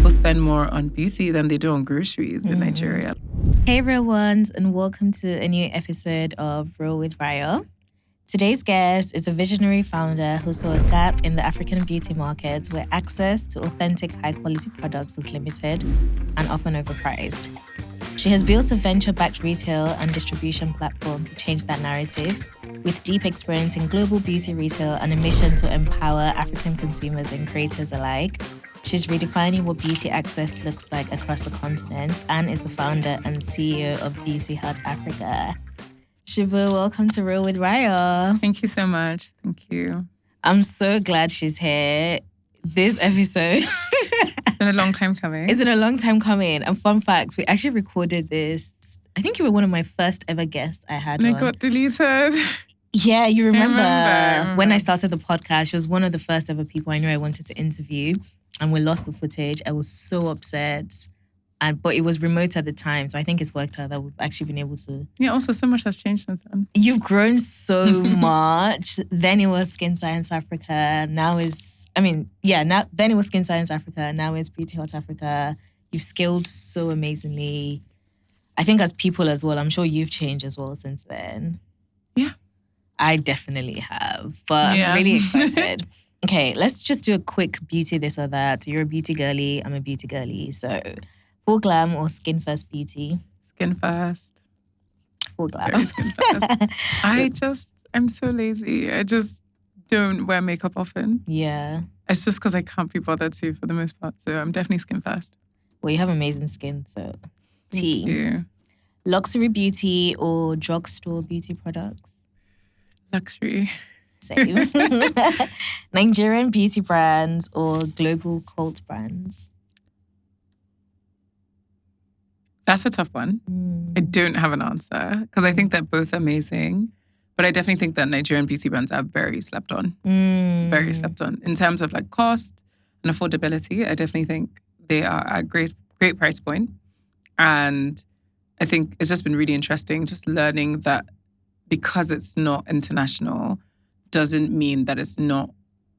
people spend more on beauty than they do on groceries in Nigeria. Hey real ones, and welcome to a new episode of Real with Rayo. Today's guest is a visionary founder who saw a gap in the African beauty market where access to authentic high-quality products was limited and often overpriced. She has built a venture-backed retail and distribution platform to change that narrative, with deep experience in global beauty retail and a mission to empower African consumers and creators alike. She's redefining what beauty access looks like across the continent and is the founder and CEO of Beauty Hut Africa. Subu, welcome to Real with Rayo. Thank you so much. Thank you. I'm so glad she's here. This episode... It's been a long time coming. It's been a long time coming. And fun fact, we actually recorded this. I think you were one of my first ever guests I had and on. it got deleted. Yeah, you remember, I remember when I started the podcast, she was one of the first ever people I knew I wanted to interview. And we lost the footage. I was so upset. But it was remote at the time. So I think it's worked out that we've actually been able to... Yeah, also so much has changed since then. You've grown so much. Then it was Skin Science Africa. Now is... then it was Skin Science Africa. Now it's Beauty Hut Africa. You've scaled so amazingly. I think as people as well, I'm sure you've changed as well since then. Yeah. I definitely have. But I'm really excited. Okay, let's just do a quick beauty this or that. You're a beauty girly. I'm a beauty girly. So full glam or skin first beauty? Skin first. Full glam. Very skin first. I'm so lazy. I just don't wear makeup often. Yeah. It's just because I can't be bothered to for the most part. So I'm definitely skin first. Well, you have amazing skin, so Thank you. Luxury beauty or drugstore beauty products? Luxury. Same. Nigerian beauty brands or global cult brands? That's a tough one. I don't have an answer because I think they're both amazing. But I definitely think that Nigerian beauty brands are very slept on. Very slept on. In terms of like cost and affordability, I definitely think they are at a great price point. And I think it's just been really interesting just learning that because it's not international doesn't mean that it's not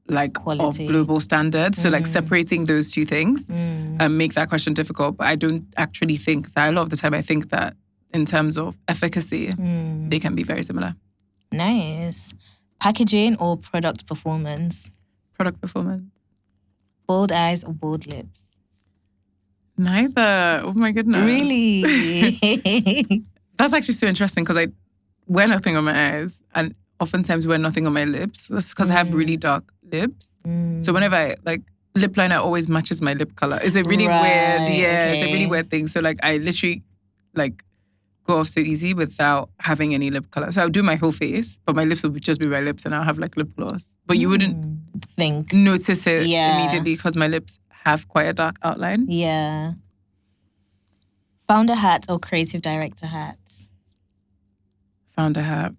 like quality of global standards. So like separating those two things make that question difficult. But I don't actually think that a lot of the time I think that in terms of efficacy, they can be very similar. Nice. Packaging or product performance? Product performance. Bold eyes or bold lips? Neither. Oh my goodness. Really? That's actually so interesting because I wear nothing on my eyes and oftentimes wear nothing on my lips. That's because I have really dark lips. So whenever I lip liner always matches my lip color. It's a really weird, it's a really weird thing. So like I literally go off so easy without having any lip color. So I'll do my whole face, but my lips will just be my lips and I'll have like lip gloss. But you wouldn't notice it immediately because my lips have quite a dark outline. Yeah. Founder hat or creative director hat? Founder hat.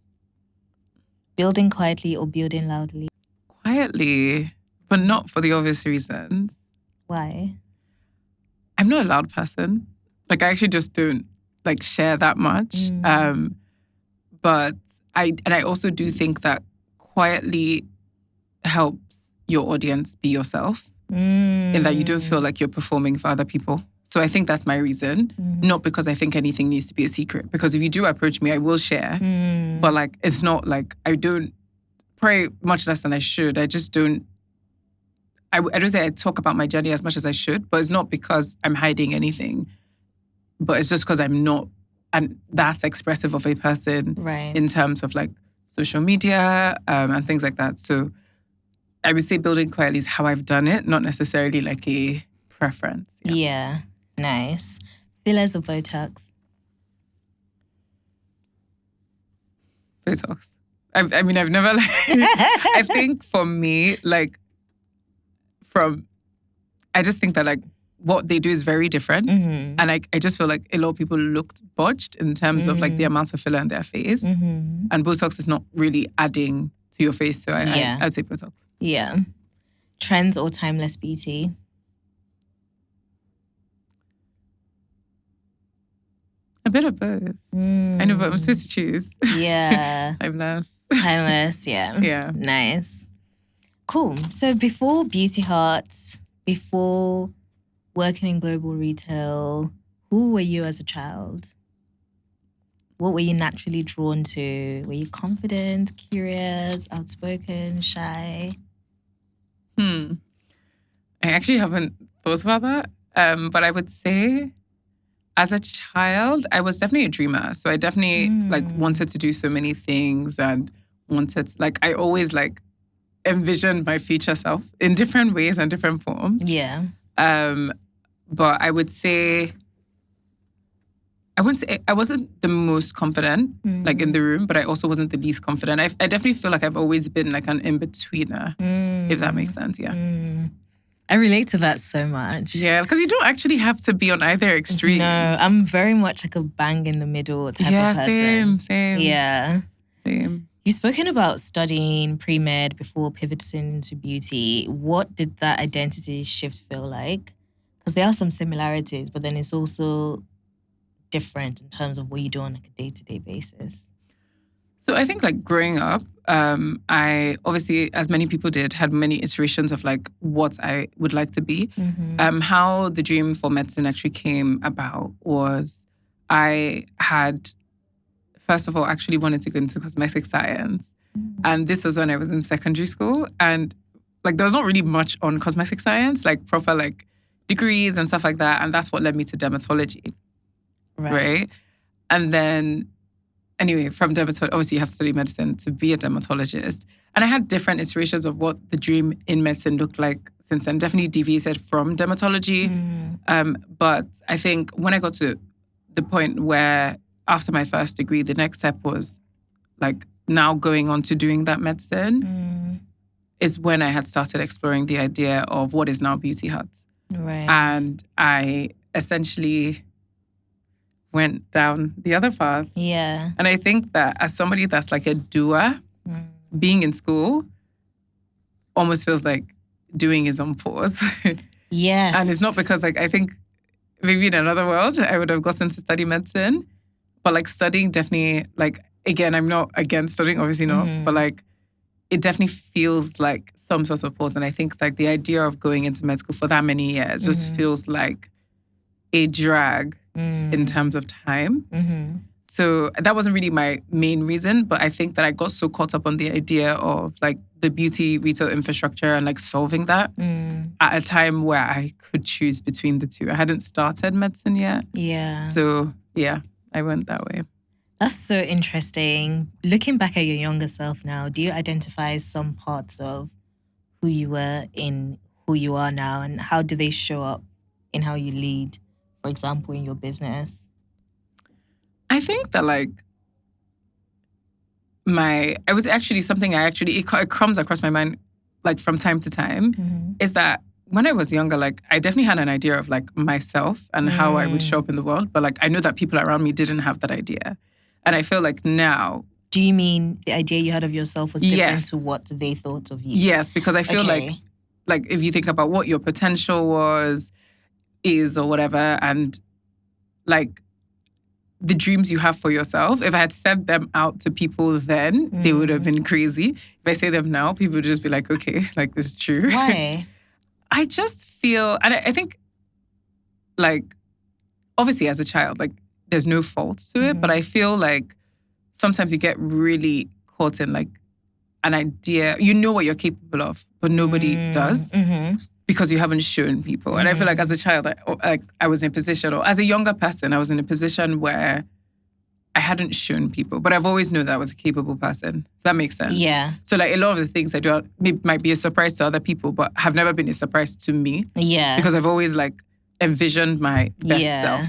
Building quietly or building loudly? Quietly, but not for the obvious reasons. Why? I'm not a loud person. Like I actually just don't share that much. But I also do think that quietly helps your audience be yourself in that you don't feel like you're performing for other people. So I think that's my reason, not because I think anything needs to be a secret. Because if you do approach me, I will share. But like, it's not like I don't pray much less than I should. I just don't. I don't say I talk about my journey as much as I should, but it's not because I'm hiding anything. But it's just because I'm not that expressive of a person in terms of like social media and things like that. So I would say building quietly is how I've done it, not necessarily like a preference. Yeah. Nice. Fillers or Botox? Botox. I've never I think for me, I just think that what they do is very different. And I just feel like a lot of people looked botched in terms of the amount of filler in their face. And Botox is not really adding to your face. So I'd say Botox. Yeah. Trends or timeless beauty? A bit of both. I know, but I'm supposed to choose. Yeah. Timeless. Timeless, yeah. Yeah. Nice. Cool. So before Beauty Hut, before working in global retail, who were you as a child? What were you naturally drawn to? Were you confident, curious, outspoken, shy? I actually haven't thought about that. But I would say as a child, I was definitely a dreamer. So I definitely wanted to do so many things and I always envisioned my future self in different ways and different forms. Yeah. But I would say, I wouldn't say I wasn't the most confident in the room, but I also wasn't the least confident. I definitely feel like I've always been an in-betweener, if that makes sense. Yeah. I relate to that so much. Yeah, because you don't actually have to be on either extreme. No, I'm very much a bang in the middle type of person. Same. Yeah. Same. You've spoken about studying pre-med before pivoting into beauty. What did that identity shift feel like? Because there are some similarities, but then it's also different in terms of what you do on a day-to-day basis. So I think growing up, I obviously, as many people did, had many iterations of what I would like to be. How the dream for medicine actually came about was I had, first of all, actually wanted to go into cosmetic science. And this was when I was in secondary school. And there was not really much on cosmetic science, proper degrees and stuff like that. And that's what led me to dermatology. Right? And then, anyway, from dermatology, obviously you have to study medicine to be a dermatologist. And I had different iterations of what the dream in medicine looked like since then. Definitely deviated from dermatology. But I think when I got to the point where after my first degree, the next step was now going on to doing that medicine is when I had started exploring the idea of what is now Beauty Hut. Right. And I essentially went down the other path. Yeah. And I think that as somebody that's a doer, being in school almost feels like doing is on pause. Yes. And it's not because I think maybe in another world I would have gotten to study medicine. But studying definitely, again, I'm not against studying, obviously not. But it definitely feels like some sort of pause. And I think the idea of going into med school for that many years just feels like a drag in terms of time. So that wasn't really my main reason, but I think that I got so caught up on the idea of the beauty retail infrastructure and solving that at a time where I could choose between the two. I hadn't started medicine yet. Yeah. So yeah, I went that way. That's so interesting. Looking back at your younger self now, do you identify some parts of who you were in who you are now, and how do they show up in how you lead, for example, in your business? I think that I was actually something it comes across my mind from time to time is that when I was younger, I definitely had an idea of myself and how I would show up in the world, but I know that people around me didn't have that idea. And I feel now. Do you mean the idea you had of yourself was different to what they thought of you? Yes, because I feel if you think about what your potential is or whatever, and the dreams you have for yourself, if I had said them out to people then, they would have been crazy. If I say them now, people would just be okay, this is true. Why? I just feel, and I think obviously as a child, there's no fault to it, but I feel sometimes you get really caught in an idea, you know what you're capable of, but nobody does because you haven't shown people. And I feel as a child, I was in a position, or as a younger person, I was in a position where I hadn't shown people, but I've always known that I was a capable person. That makes sense. Yeah. So a lot of the things I do might be a surprise to other people, but have never been a surprise to me. Yeah. Because I've always envisioned my best self.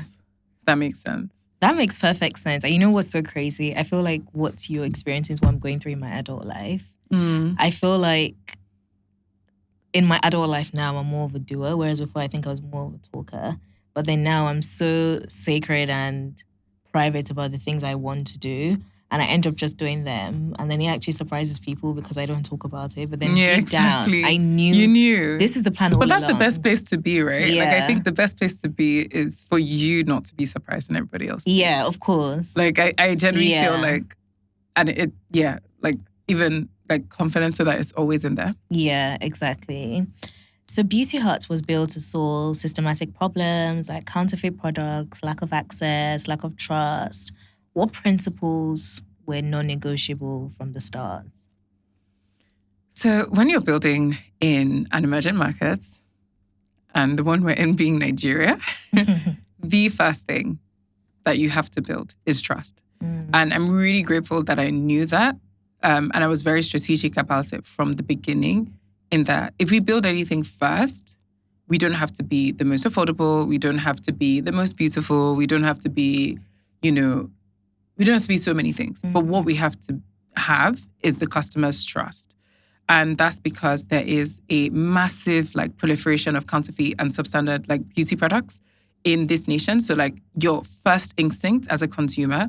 That makes sense. That makes perfect sense. And you know what's so crazy? I feel what you're experiencing is what I'm going through in my adult life. I feel in my adult life now, I'm more of a doer, whereas before I think I was more of a talker. But then now I'm so sacred and private about the things I want to do. And I end up just doing them. And then it actually surprises people because I don't talk about it. But then deep down, I knew. You knew. This is the plan all But that's along. the best place to be, right? Yeah. I think the best place to be is for you not to be surprised and everybody else. Yeah, of course. I generally feel and it, even confidence so that it's always in there. Yeah, exactly. So Beauty Hut was built to solve systematic problems like counterfeit products, lack of access, lack of trust. What principles were non-negotiable from the start? So when you're building in an emerging market, and the one we're in being Nigeria, the first thing that you have to build is trust. And I'm really grateful that I knew that. And I was very strategic about it from the beginning, in that if we build anything first, we don't have to be the most affordable. We don't have to be the most beautiful. We don't have to be, we don't have to be so many things. But what we have to have is the customer's trust. And that's because there is a massive proliferation of counterfeit and substandard beauty products in this nation. So your first instinct as a consumer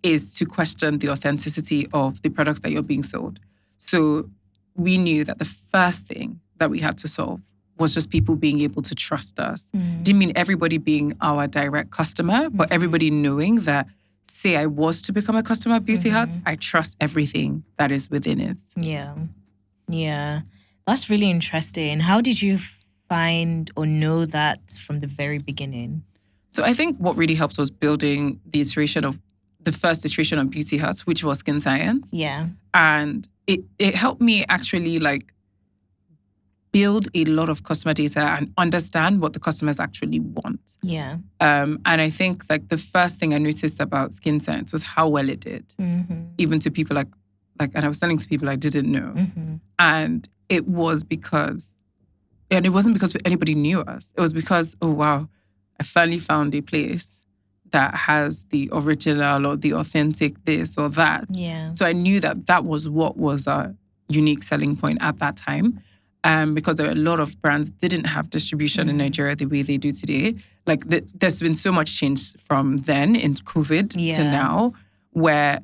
is to question the authenticity of the products that you're being sold. So we knew that the first thing that we had to solve was just people being able to trust us. Didn't mean everybody being our direct customer, but everybody knowing that, say I was to become a customer at Beauty Hut, I trust everything that is within it. Yeah. That's really interesting. How did you find or know that from the very beginning? So I think what really helped was building the first iteration of Beauty Hut, which was Skin Science. Yeah. And it helped me actually build a lot of customer data and understand what the customers actually want. Yeah. And I think the first thing I noticed about Skin Science was how well it did. Even to people and I was selling to people I didn't know. And it wasn't because anybody knew us. It was because, oh wow, I finally found a place that has the original or the authentic this or that. Yeah. So I knew that was what was a unique selling point at that time. Because there were a lot of brands didn't have distribution in Nigeria the way they do today. There's been so much change from then in COVID to now, where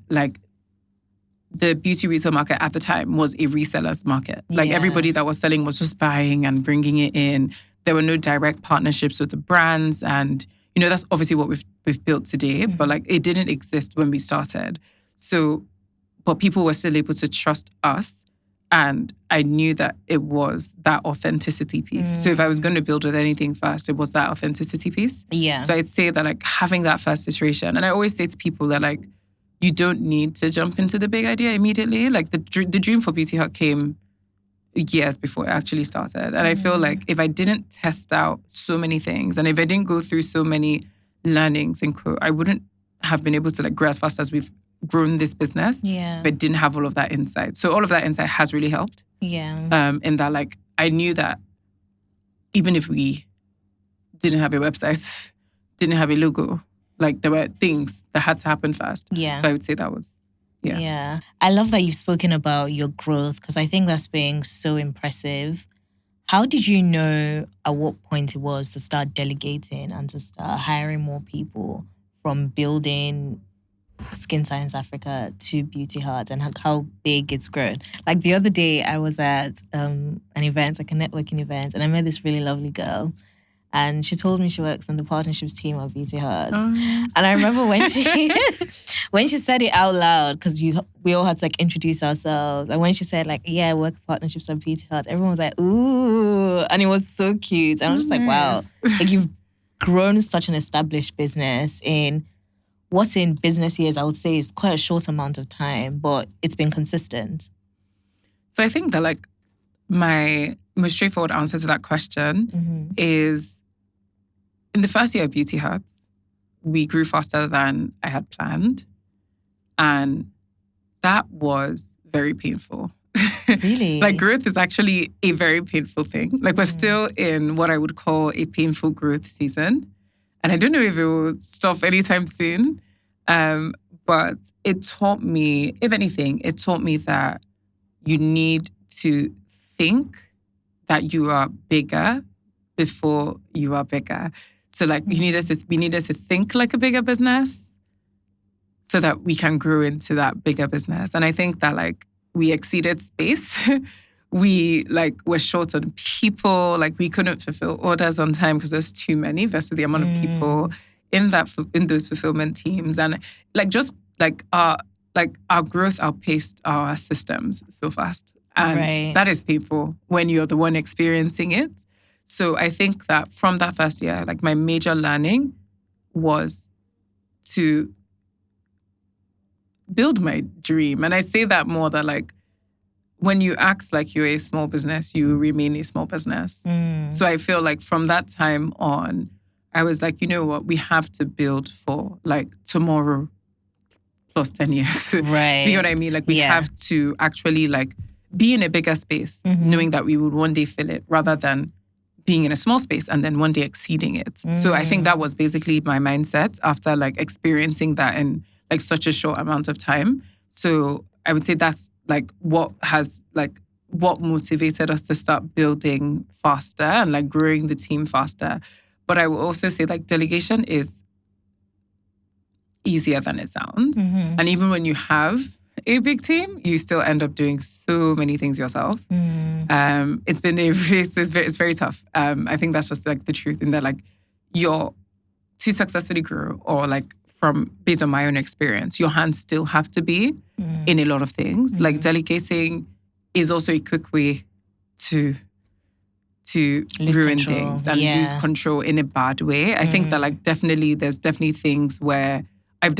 the beauty retail market at the time was a reseller's market. Everybody that was selling was just buying and bringing it in. There were no direct partnerships with the brands. And, that's obviously what we've built today. But it didn't exist when we started. So, but people were still able to trust us. And I knew that it was that authenticity piece. So if I was going to build with anything first, it was that authenticity piece. Yeah. So I'd say that having that first iteration, and I always say to people that you don't need to jump into the big idea immediately. The dream for Beauty Hut came years before it actually started. And I feel if I didn't test out so many things and if I didn't go through so many learnings, I wouldn't have been able to grow as fast as we've grown this business. Yeah. But didn't have all of that insight. So all of that insight has really helped. Yeah. In that I knew that even if we didn't have a website, didn't have a logo, there were things that had to happen first. Yeah. So I would say that was, Yeah. I love that you've spoken about your growth because I think that's been so impressive. How did you know at what point it was to start delegating and to start hiring more people from building Skin Science Africa to Beauty Hut and how big it's grown? The other day I was at an event, a networking event, and I met this really lovely girl. And she told me she works on the partnerships team at Beauty Hut. Oh, yes. And I remember when she said it out loud, because we all had to introduce ourselves. And when she said I work partnerships at Beauty Hut, everyone was like, ooh. And it was so cute. And I was just wow. You've grown such an established business in what's in business years, I would say is quite a short amount of time, but it's been consistent. So I think that my most straightforward answer to that question is, in the first year of Beauty Hut, we grew faster than I had planned. And that was very painful. Really? Growth is actually a very painful thing. We're still in what I would call a painful growth season. And I don't know if it will stop anytime soon. But it taught me, if anything, it taught me that you need to think that you are bigger before you are bigger. So we needed to think like a bigger business so that we can grow into that bigger business. And I think that we exceeded space. We were short on people. We couldn't fulfill orders on time because there's too many versus the amount of people in those fulfillment teams. And our growth outpaced our systems so fast. And that is painful when you're the one experiencing it. So I think that from that first year, like my major learning was to build my dream. And I say that more that like when you act like you're a small business, you remain a small business. So I feel like from that time on, I was like, you know what, we have to build for like tomorrow plus 10 years. Right. You know what I mean? Like we have to actually like be in a bigger space, knowing that we would one day fill it rather than being in a small space and then one day exceeding it. So I think that was basically my mindset after like experiencing that in like such a short amount of time. So I would say that's like what motivated us to start building faster and like growing the team faster. But I will also say like delegation is easier than it sounds. And even when you have a big team, you still end up doing so many things yourself. It's been it's very tough. I think that's just like the truth in that like you're to successfully grow or like based on my own experience, your hands still have to be in a lot of things. Like delegating is also a quick way to ruin things and lose control in a bad way. I think that like there's definitely things where I'm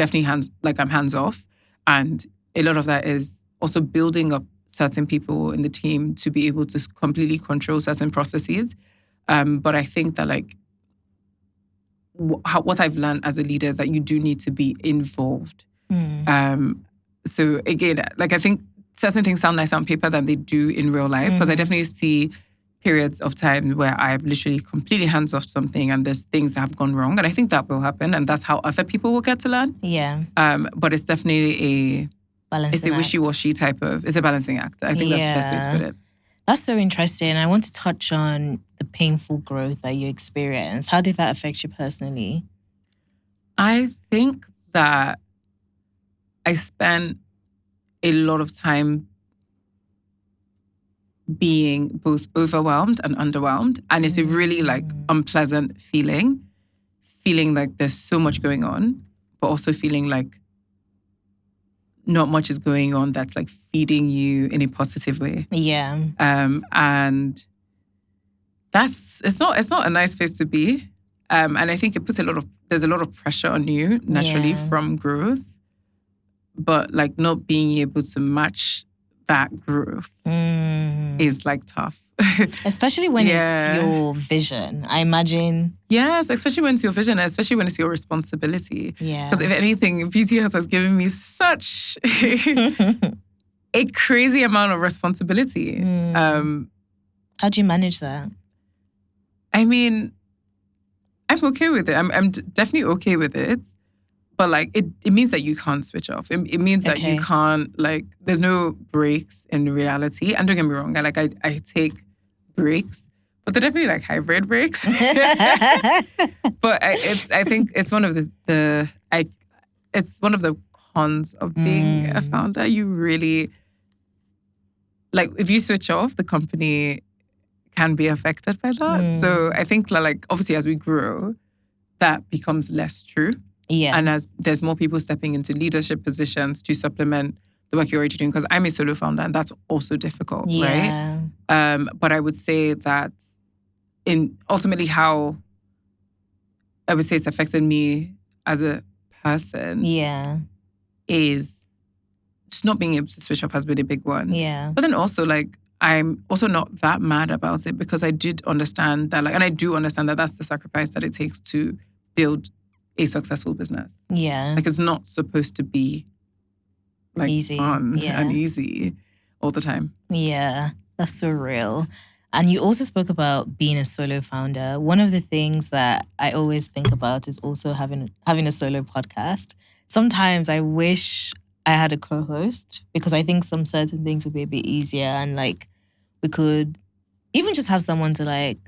hands off. And a lot of that is also building up certain people in the team to be able to completely control certain processes. But I think that like what I've learned as a leader is that you do need to be involved. So again, like I think certain things sound nicer on paper than they do in real life, because I definitely see periods of time where I'm literally completely hands off something and there's things that have gone wrong. And I think that will happen and that's how other people will get to learn. But it's definitely it's a wishy-washy it's a balancing act. I think that's the best way to put it. That's so interesting. I want to touch on the painful growth that you experienced. How did that affect you personally? I think that I spent a lot of time being both overwhelmed and underwhelmed. And it's a really like unpleasant feeling like there's so much going on, but also feeling like not much is going on that's like feeding you in a positive way. And it's not a nice place to be. And I think it puts there's a lot of pressure on you naturally from growth, but like not being able to match that growth is like tough. Especially when it's your vision, I imagine. Yes, especially when it's your vision, especially when it's your responsibility. Because if anything, Beauty House has given me such a crazy amount of responsibility. How do you manage that? I mean, I'm okay with it. I'm definitely okay with it. But like it means that you can't switch off. It means that you can't like there's no breaks in reality. And don't get me wrong, I take breaks, but they're definitely like hybrid breaks. But I think it's one of it's one of the cons of being a founder. You really like if you switch off, the company can be affected by that. So I think like obviously as we grow, that becomes less true. And as there's more people stepping into leadership positions to supplement the work you're already doing, because I'm a solo founder and that's also difficult, right? But I would say that ultimately how I would say it's affected me as a person is just not being able to switch off has been a big one. But then also like I'm also not that mad about it because I did understand that and I do understand that that's the sacrifice that it takes to build a successful business. Like it's not supposed to be like easy. Fun and easy all the time. That's so real. And you also spoke about being a solo founder. One of the things that I always think about is also having a solo podcast. Sometimes I wish I had a co-host because I think some certain things would be a bit easier and like we could even just have someone to like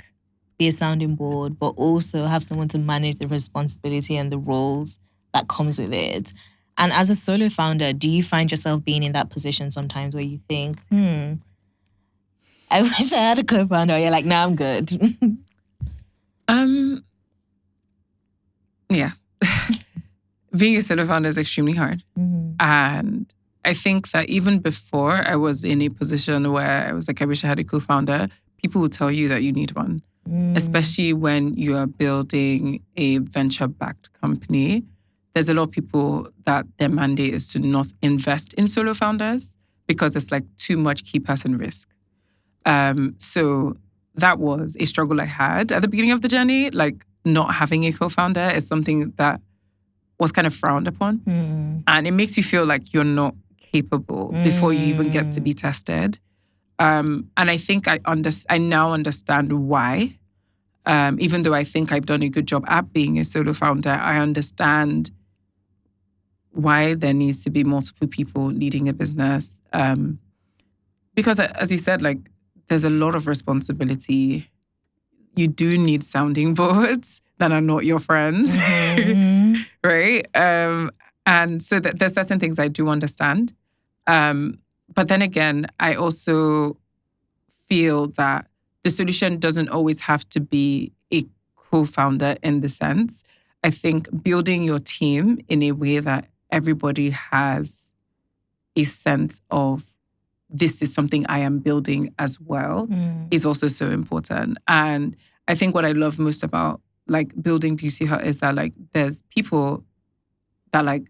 be a sounding board, but also have someone to manage the responsibility and the roles that comes with it. And as a solo founder, do you find yourself being in that position sometimes where you think, I wish I had a co-founder, or you're like, nah, I'm good? Yeah. Being a solo founder is extremely hard. And I think that even before I was in a position where I was like, I wish I had a co-founder, people will tell you that you need one, especially when you are building a venture-backed company. There's a lot of people that their mandate is to not invest in solo founders because it's like too much key person risk. So that was a struggle I had at the beginning of the journey. Like not having a co-founder is something that was kind of frowned upon. And it makes you feel like you're not capable before you even get to be tested. And I think I now understand why. Even though I think I've done a good job at being a solo founder, I understand why there needs to be multiple people leading a business. Because as you said, like there's a lot of responsibility. You do need sounding boards that are not your friends, right? And so there's certain things I do understand. But then again, I also feel that the solution doesn't always have to be a co-founder in the sense. I think building your team in a way that everybody has a sense of this is something I am building as well is also so important. And I think what I love most about like building Beauty Hut is that like there's people that like,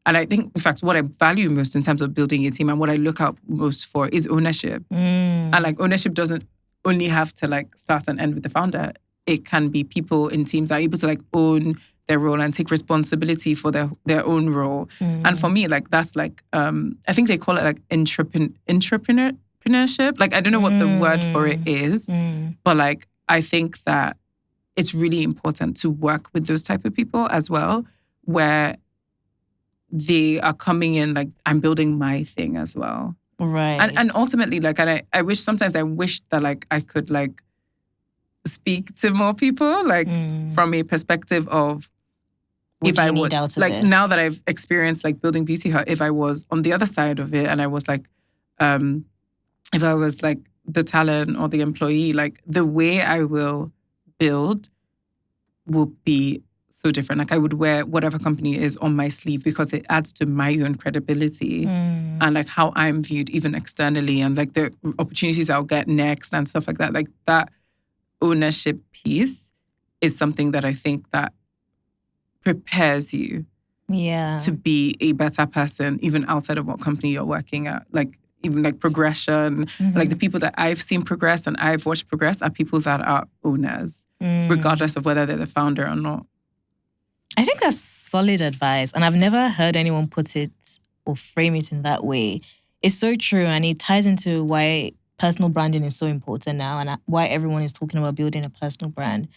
and I think in fact what I value most in terms of building a team and what I look out most for is ownership. And like ownership doesn't only have to like start and end with the founder. It can be people in teams that are able to like own their role and take responsibility for their own role. And for me, like that's like, I think they call it like entrepreneurship. Like I don't know what the word for it is, but like I think that it's really important to work with those type of people as well, where they are coming in like, I'm building my thing as well. Right. And ultimately, like, and I wish that like I could like speak to more people, like from a perspective of if I would, like now that I've experienced like building Beauty Hut, if I was on the other side of it and I was like, if I was like the talent or the employee, like the way I will build will be so different. Like I would wear whatever company is on my sleeve because it adds to my own credibility and like how I'm viewed even externally and like the opportunities I'll get next and stuff like that. Like that ownership piece is something that I think that prepares you to be a better person even outside of what company you're working at. Like even like progression, like the people that I've seen progress and I've watched progress are people that are owners, regardless of whether they're the founder or not. I think that's solid advice. And I've never heard anyone put it or frame it in that way. It's so true. And it ties into why personal branding is so important now and why everyone is talking about building a personal brand.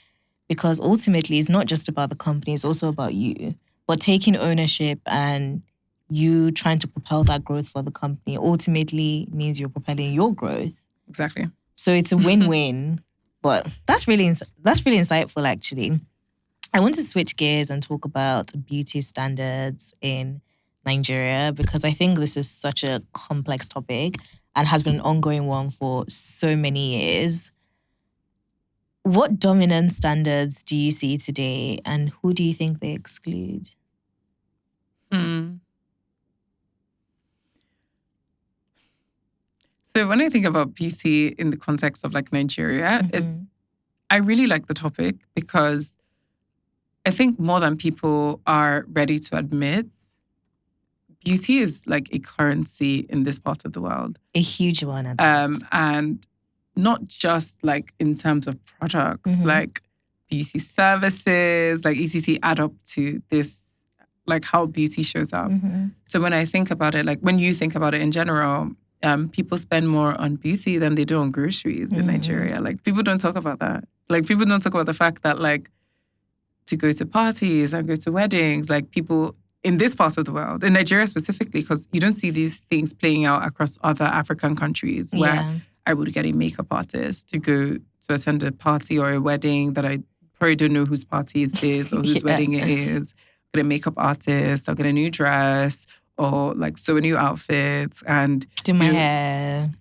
Because ultimately, it's not just about the company, it's also about you. But taking ownership and you trying to propel that growth for the company ultimately means you're propelling your growth. Exactly. So it's a win-win. But that's really insightful, actually. I want to switch gears and talk about beauty standards in Nigeria because I think this is such a complex topic and has been an ongoing one for so many years. What dominant standards do you see today and who do you think they exclude? So when I think about beauty in the context of like Nigeria, I really like the topic because I think more than people are ready to admit, beauty is like a currency in this part of the world. A huge one. And not just like in terms of products, like beauty services, like ECC add up to this, like how beauty shows up. So when I think about it, like when you think about it in general, people spend more on beauty than they do on groceries in Nigeria. Like people don't talk about that. Like people don't talk about the fact that like to go to parties and go to weddings, like people in this part of the world, in Nigeria specifically, because you don't see these things playing out across other African countries where I would get a makeup artist to go to attend a party or a wedding that I probably don't know whose party it is or whose wedding it is. Get a makeup artist, I'll get a new dress or like sew a new outfit and do my hair.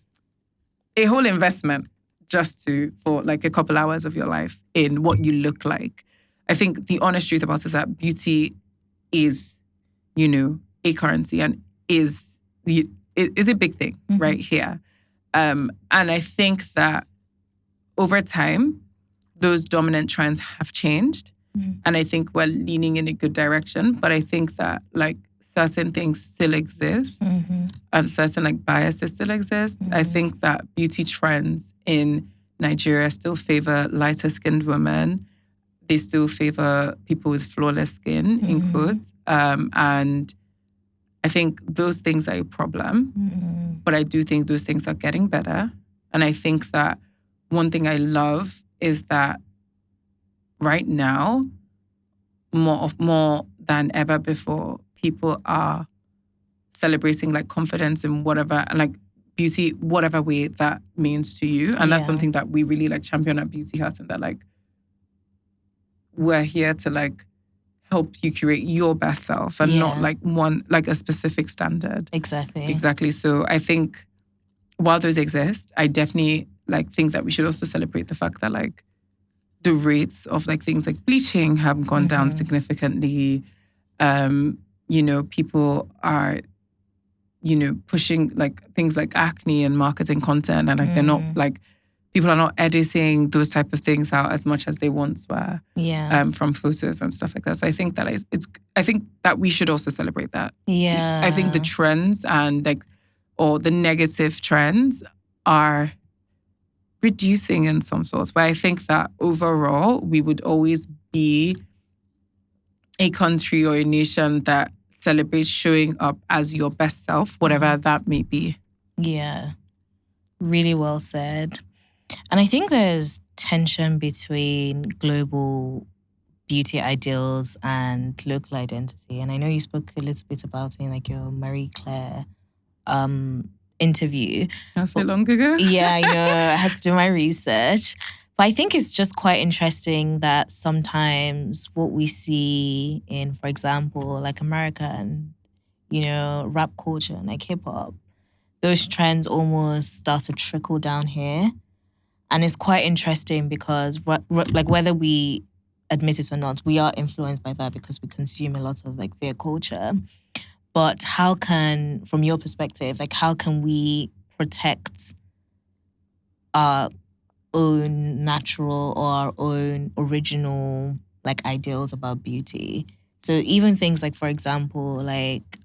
A whole investment just for like a couple hours of your life in what you look like. I think the honest truth about it is that beauty is, a currency and is it is a big thing right here. And I think that over time, those dominant trends have changed. And I think we're leaning in a good direction. But I think that like certain things still exist and certain like biases still exist. I think that beauty trends in Nigeria still favor lighter skinned women. They still favor people with flawless skin, in quotes. And I think those things are a problem. But I do think those things are getting better. And I think that one thing I love is that right now, more than ever before, people are celebrating like confidence in whatever, and like beauty, whatever way that means to you. And that's something that we really like champion at Beauty Hut, and that like we're here to like help you curate your best self and not like a specific standard. Exactly. So I think while those exist, I definitely like think that we should also celebrate the fact that like the rates of like things like bleaching have gone down significantly. People are, pushing like things like acne and marketing content, and like they're not like, people are not editing those type of things out as much as they once were. From photos and stuff like that. So I think that I think that we should also celebrate that. I think the trends and like, or the negative trends are reducing in some sorts. But I think that overall, we would always be a country or a nation that celebrates showing up as your best self, whatever that may be. Yeah, really well said. And I think there's tension between global beauty ideals and local identity. And I know you spoke a little bit about it in like your Marie Claire interview. That's so long ago. Yeah, I know. I had to do my research. But I think it's just quite interesting that sometimes what we see in, for example, like America and, rap culture and like hip hop, those trends almost start to trickle down here. And it's quite interesting because like whether we admit it or not, we are influenced by that because we consume a lot of like their culture. But how can, from your perspective, like how can we protect our own natural or our own original like ideals about beauty? So even things like, for example, like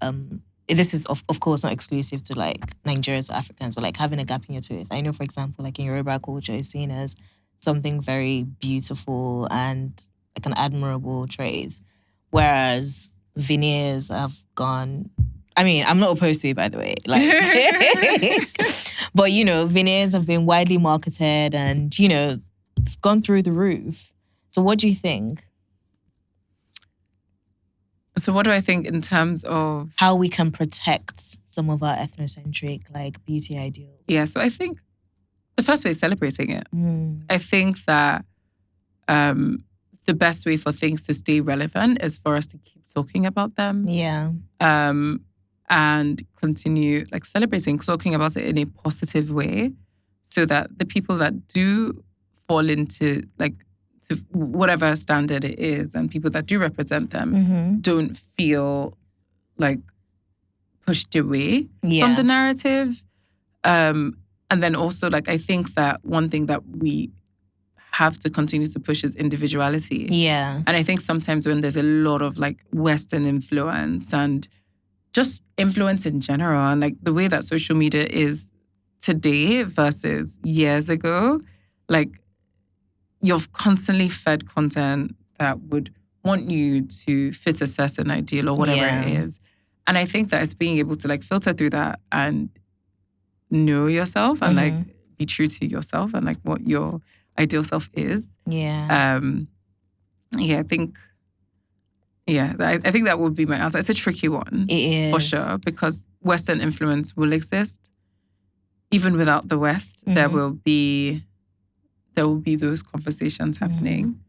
this is of course not exclusive to like Nigerians or Africans, but like having a gap in your tooth. I know, for example, like in Yoruba culture is seen as something very beautiful and like an admirable trait, whereas veneers have gone. I mean, I'm not opposed to it, by the way. Like, but veneers have been widely marketed and gone through the roof. So, what do you think? So, what do I think in terms of how we can protect some of our ethnocentric like beauty ideals? Yeah, so I think the first way is celebrating it. I think that the best way for things to stay relevant is for us to keep talking about them. And continue like celebrating, talking about it in a positive way, so that the people that do fall into like to whatever standard it is, and people that do represent them don't feel like pushed away from the narrative. And then also like I think that one thing that we have to continue to push is individuality. And I think sometimes when there's a lot of like Western influence and just influence in general, and like the way that social media is today versus years ago, like you've constantly fed content that would want you to fit a certain ideal or whatever it is. And I think that it's being able to like filter through that and know yourself and like be true to yourself and like what your ideal self is. I think that would be my answer. It's a tricky one. It is. For sure, because Western influence will exist. Even without the West, there will be those conversations happening.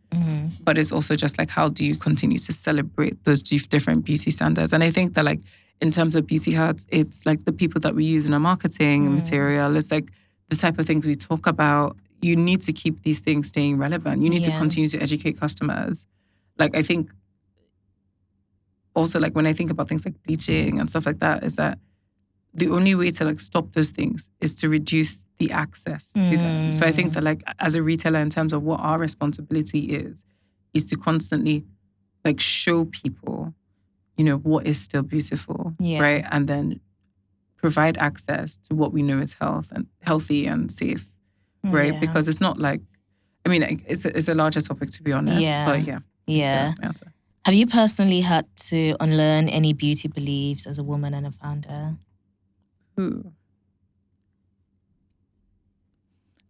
But it's also just like, how do you continue to celebrate those different beauty standards? And I think that like in terms of Beauty Hut, it's like the people that we use in our marketing material. It's like the type of things we talk about. You need to keep these things staying relevant. You need to continue to educate customers. Like I think also like when I think about things like bleaching and stuff like that, is that the only way to like stop those things is to reduce the access to them. So I think that like as a retailer, in terms of what our responsibility is to constantly like show people, you know, what is still beautiful, right? And then provide access to what we know is healthy and safe, right? Because it's not like, I mean, it's a larger topic, to be honest. But that's my answer. Have you personally had to unlearn any beauty beliefs as a woman and a founder?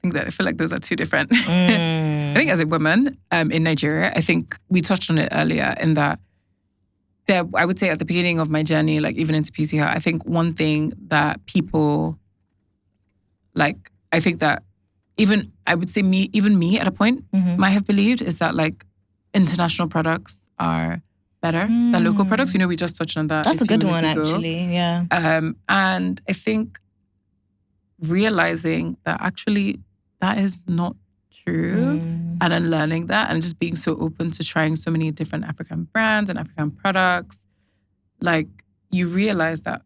I feel like those are two different. I think as a woman in Nigeria, I think we touched on it earlier in that I would say at the beginning of my journey, like even into Beauty Hut, I think one thing that people like, I think that even I would say me at a point might have believed is that like international products are better than local products. You know, we just touched on that. That's a good one, actually. Yeah. And I think realizing that actually that is not true and then learning that and just being so open to trying so many different African brands and African products, like you realize that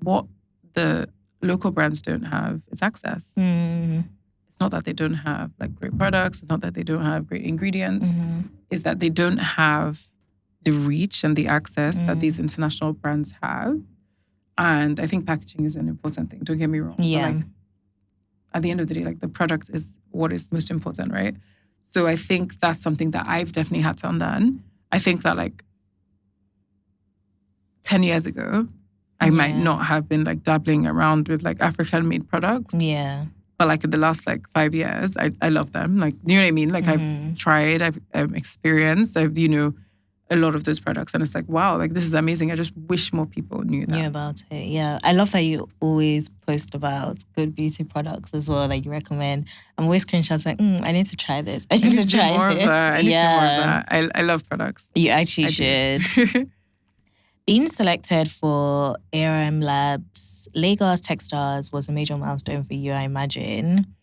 what the local brands don't have is access. It's not that they don't have like great products. It's not that they don't have great ingredients. It's that they don't have the reach and the access that these international brands have. And I think packaging is an important thing. Don't get me wrong. Yeah. But like, at the end of the day, like the product is what is most important, right? So I think that's something that I've definitely had to unlearn. I think that like 10 years ago, I might not have been like dabbling around with like African-made products. Yeah. But like in the last like 5 years, I love them. Like, do you know what I mean? Like I've tried, I've experienced, you know, a lot of those products. And it's like, wow, like this is amazing. I just wish more people knew that. Knew about it. Yeah. I love that you always post about good beauty products as well that you recommend. I'm always screenshots like, I need to try this. I need to try more this. Of that. I need to more of that. I love products. You actually should. Being selected for ARM Labs, Lagos Techstars was a major milestone for you, I imagine.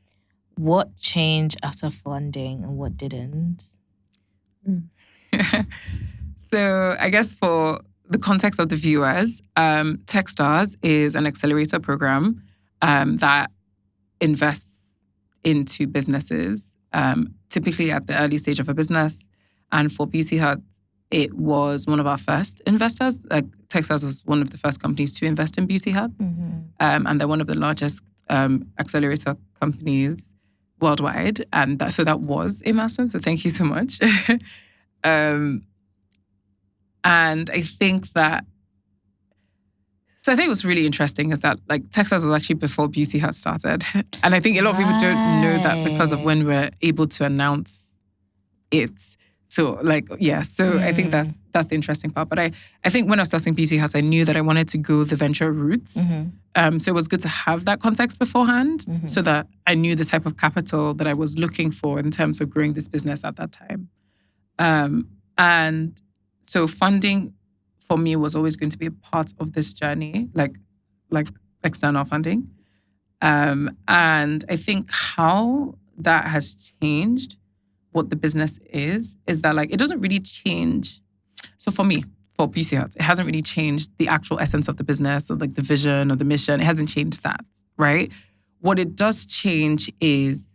What changed after funding and what didn't? So I guess for the context of the viewers, Techstars is an accelerator program that invests into businesses, typically at the early stage of a business. And for Beauty Hut, it was one of our first investors. Like Techstars was one of the first companies to invest in Beauty Hut. And they're one of the largest accelerator companies worldwide. And so that was a milestone. So thank you so much. And I think that, so I think what's really interesting is that like Techstars was actually before Beauty Hut started. And I think a lot of people don't know that because of when we're able to announce it. So like, yeah, so I think that's the interesting part. But I think when I was starting Beauty Hut, I knew that I wanted to go the venture route. So it was good to have that context beforehand so that I knew the type of capital that I was looking for in terms of growing this business at that time. And so funding for me was always going to be a part of this journey, like external funding. And I think how that has changed what the business is that like, it doesn't really change. So for me, for Beauty Hut, it hasn't really changed the actual essence of the business or like the vision or the mission. It hasn't changed that, right? What it does change is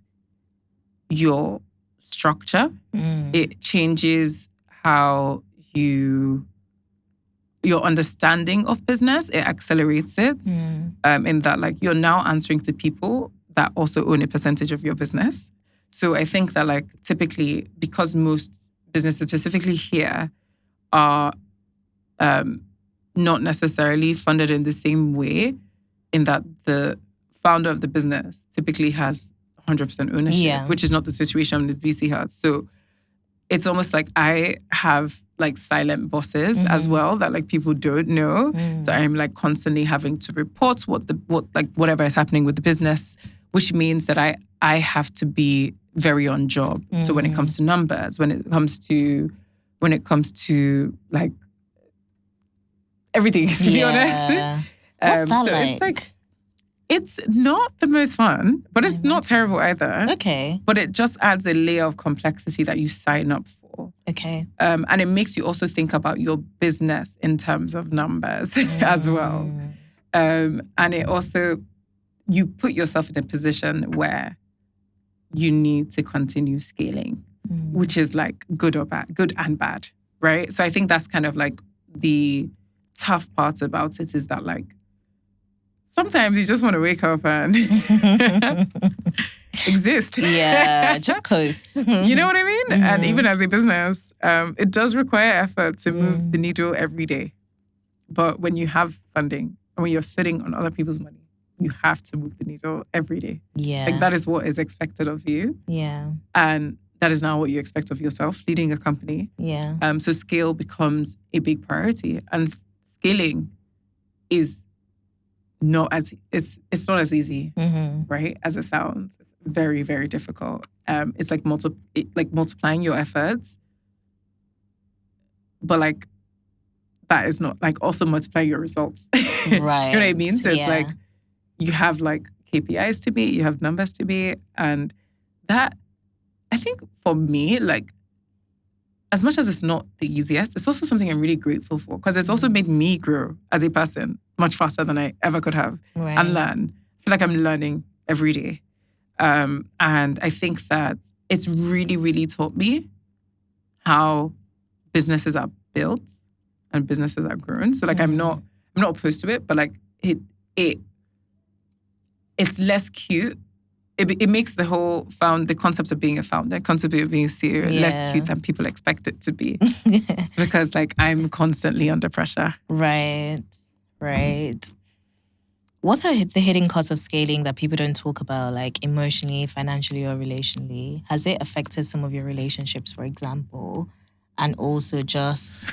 your structure. It changes how your understanding of business, it accelerates it in that like you're now answering to people that also own a percentage of your business. So I think that like typically because most businesses specifically here are not necessarily funded in the same way in that the founder of the business typically has 100% ownership, which is not the situation with Beauty Hut. So it's almost like I have like silent bosses as well that like people don't know. So I'm like constantly having to report whatever is happening with the business, which means that I have to be very on job. So when it comes to numbers, when it comes to like everything, to be honest. What's that so like? It's like, it's not the most fun, but it's not terrible either. Okay. But it just adds a layer of complexity that you sign up for. Okay. And it makes you also think about your business in terms of numbers as well. And it also, you put yourself in a position where you need to continue scaling, which is like good or bad, good and bad, right? So I think that's kind of like the tough part about it, is that like sometimes you just want to wake up and exist. Yeah, just coast. You know what I mean? And even as a business, it does require effort to move the needle every day. But when you have funding and when you're sitting on other people's money, you have to move the needle every day. Yeah. Like that is what is expected of you. Yeah. And that is now what you expect of yourself, leading a company. Yeah. So scale becomes a big priority. And scaling is not as, it's not as easy, right, as it sounds. It's very, very difficult. It's like multiplying your efforts. But like, that is not like also multiply your results. Right. You know what I mean? So it's like, you have like KPIs to meet, you have numbers to meet. And that, I think for me, like, as much as it's not the easiest, it's also something I'm really grateful for, because it's also made me grow as a person much faster than I ever could have, and learn. I feel like I'm learning every day. And I think that it's really, really taught me how businesses are built and businesses are grown. So like I'm not opposed to it, but like it's less cute. It makes the concept of being a founder, concept of being a CEO less cute than people expect it to be. Because like I'm constantly under pressure. Right. What are the hidden costs of scaling that people don't talk about, like emotionally, financially, or relationally? Has it affected some of your relationships, for example? And also just